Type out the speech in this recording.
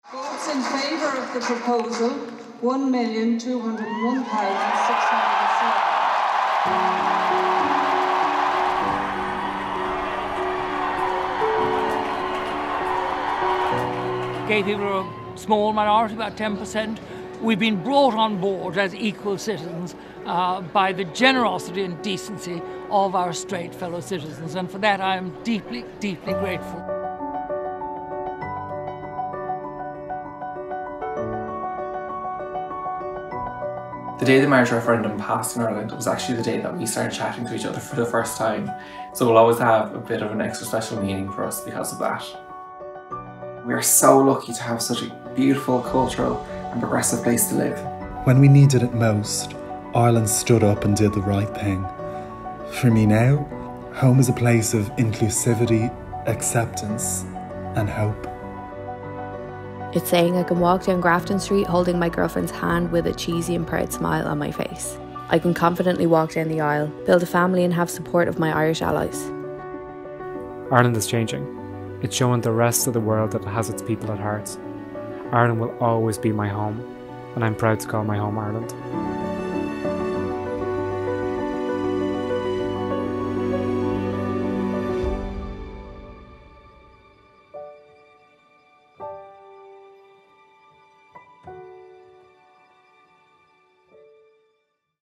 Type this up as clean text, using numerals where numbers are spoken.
Votes in favour of the proposal, 1,201,607. Gay people are a small minority, about 10%. We've been brought on board as equal citizens by the generosity and decency of our straight fellow citizens, and for that I am deeply, deeply grateful. The day the marriage referendum passed in Ireland was actually the day that we started chatting to each other for the first time, so we'll always have a bit of an extra special meaning for us because of that. We are so lucky to have such a beautiful, cultural and progressive place to live. When we needed it most, Ireland stood up and did the right thing. For me now, home is a place of inclusivity, acceptance and hope. It's saying I can walk down Grafton Street holding my girlfriend's hand with a cheesy and proud smile on my face. I can confidently walk down the aisle, build a family and have support of my Irish allies. Ireland is changing. It's showing the rest of the world that it has its people at heart. Ireland will always be my home, and I'm proud to call my home Ireland.